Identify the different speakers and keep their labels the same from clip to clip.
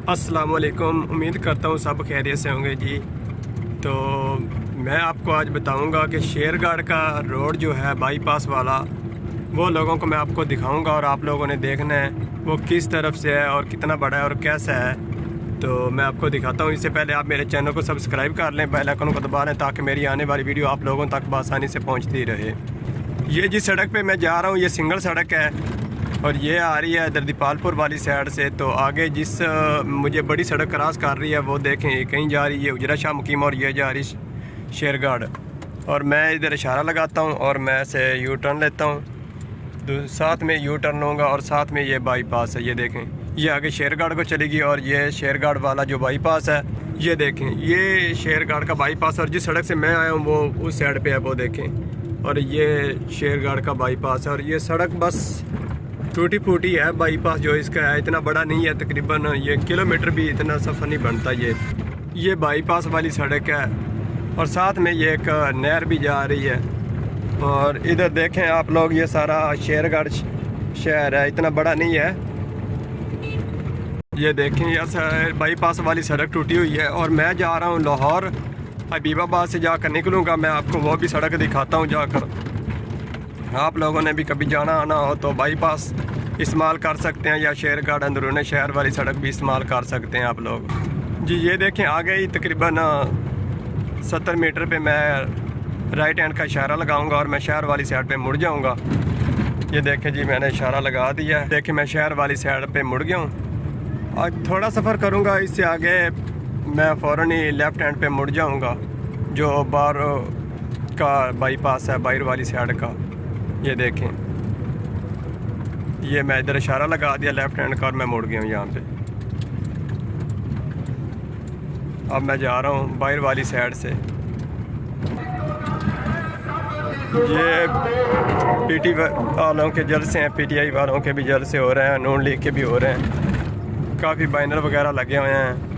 Speaker 1: अस्सलामुअलैकुम। उम्मीद करता हूँ सब खैरियत से होंगे जी। तो मैं आपको आज बताऊँगा कि शेरगढ़ का रोड जो है बाईपास वाला, वो लोगों को मैं आपको दिखाऊँगा और आप लोगों ने देखना है वो किस तरफ से है और कितना बड़ा है और कैसा है। तो मैं आपको दिखाता हूँ। इससे पहले आप मेरे चैनल को सब्सक्राइब कर लें, बेल आइकन को दबा लें ताकि मेरी आने वाली वीडियो आप लोगों तक बआसानी से पहुँचती रहे। ये जिस सड़क पर मैं जा रहा हूँ ये सिंगल सड़क है और ये आ रही है इधर दीपालपुर वाली साइड से। तो आगे जिस मुझे बड़ी सड़क क्रॉस कर रही है वो देखें, ये कहीं जा रही है उजरा शाह मुकीम और ये जा रही शेरगढ़। और मैं इधर इशारा लगाता हूँ और मैं से यू टर्न लेता हूँ, तो साथ में यू टर्न लूँगा और साथ में ये बाईपास है। ये देखें, ये आगे शेरगढ़ को चलेगी और ये शेरगढ़ वाला जो बाईपास है ये देखें, ये शेरगढ़ का बाईपास। और जिस सड़क से मैं आया हूँ वो उस साइड पर है, वो देखें। और ये शेरगढ़ का बाईपास है और ये सड़क बस टूटी फूटी है। बाईपास जो इसका है इतना बड़ा नहीं है, तकरीबन ये किलोमीटर भी इतना सफ़र नहीं बनता। ये बाईपास वाली सड़क है और साथ में ये एक नहर भी जा रही है। और इधर देखें आप लोग, ये सारा शेरगढ़ शहर है, इतना बड़ा नहीं है। ये देखें, ये बाईपास वाली सड़क टूटी हुई है और मैं जा रहा हूँ लाहौर हबीबाबाद से जाकर निकलूँगा। मैं आपको वो भी सड़क दिखाता हूँ जाकर। आप लोगों ने भी कभी जाना आना हो तो बाईपास इस्तेमाल कर सकते हैं या शेरगढ़ अंदरूनी शहर वाली सड़क भी इस्तेमाल कर सकते हैं आप लोग जी। ये देखें, आगे ही तकरीबन 70 मीटर पे मैं राइट हैंड का इशारा लगाऊंगा और मैं शहर वाली साइड पे मुड़ जाऊंगा। ये देखें जी, मैंने इशारा लगा दिया है। देखें, मैं शहर वाली साइड पे मुड़ गया हूँ। आज थोड़ा सफ़र करूँगा, इससे आगे मैं फ़ौरन ही लेफ़्ट हैंड पे मुड़ जाऊँगा जो बाहर का बाईपास है, बाहर वाली साइड का। ये देखें, ये मैं इधर इशारा लगा दिया लेफ़्ट हैंड का और मैं मुड़ गया हूँ यहाँ पे। अब मैं जा रहा हूँ बाहर वाली साइड से। ये पीटी वालों के जलसे हैं, पीटीआई वालों के भी जलसे हो रहे हैं, नून लीग के भी हो रहे हैं। काफ़ी बैनर वगैरह लगे हुए हैं।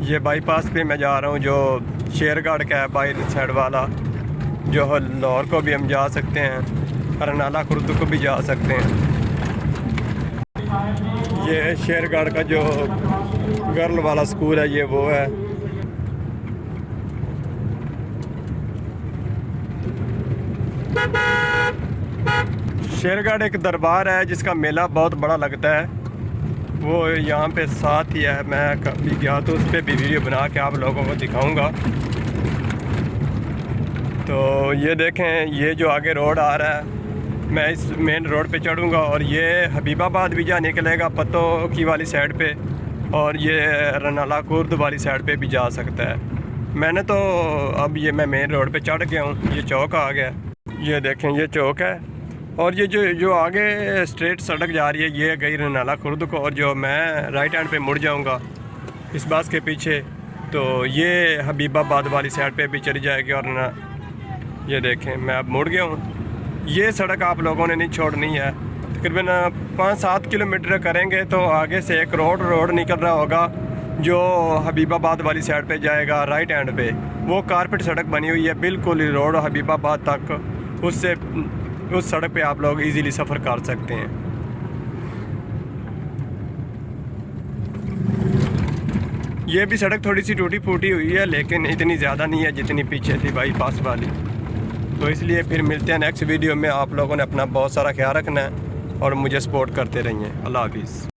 Speaker 1: ये बाईपास पे मैं जा रहा हूँ जो शेरगढ़ का है, बाहर साइड वाला, जो लाहौर को भी हम जा सकते हैं, रनाला खुर्द को भी जा सकते हैं। ये शेरगढ़ का जो गर्ल वाला स्कूल है ये वो है। शेरगढ़ एक दरबार है जिसका मेला बहुत बड़ा लगता है, वो यहाँ पे साथ ही है। मैं कभी गया तो उस पर भी वीडियो बना के आप लोगों को दिखाऊंगा। तो ये देखें, ये जो आगे रोड आ रहा है मैं इस मेन रोड पे चढ़ूँगा और ये हबीबाबाद भी जा निकलेगा पत्तों की वाली साइड पे और ये रनाला खुर्द वाली साइड पे भी जा सकता है। मैंने तो अब ये मैं मेन रोड पे चढ़ गया हूँ, ये चौक आ गया। ये देखें, ये चौक है और ये जो आगे स्ट्रेट सड़क जा रही है ये गई रनाला खुर्द को। और जो मैं राइट हैंड पे मुड़ जाऊँगा इस बस के पीछे तो ये हबीबाबाद वाली साइड पे भी चली जाएगी। और ये देखें, मैं अब मुड़ गया हूँ। ये सड़क आप लोगों ने नहीं छोड़नी है। तकरीबन 5-7 किलोमीटर करेंगे तो आगे से एक रोड निकल रहा होगा जो हबीबाबाद वाली साइड पे जाएगा राइट हैंड पे। वो कारपेट सड़क बनी हुई है बिल्कुल ही रोड हबीबाबाद तक। उस सड़क पे आप लोग इजीली सफ़र कर सकते हैं। ये भी सड़क थोड़ी सी टूटी फूटी हुई है लेकिन इतनी ज़्यादा नहीं है जितनी पीछे थी बाईपास वाली। तो इसलिए फिर मिलते हैं नेक्स्ट वीडियो में। आप लोगों ने अपना बहुत सारा ख्याल रखना है और मुझे सपोर्ट करते रहिए। अल्लाह हाफिज़।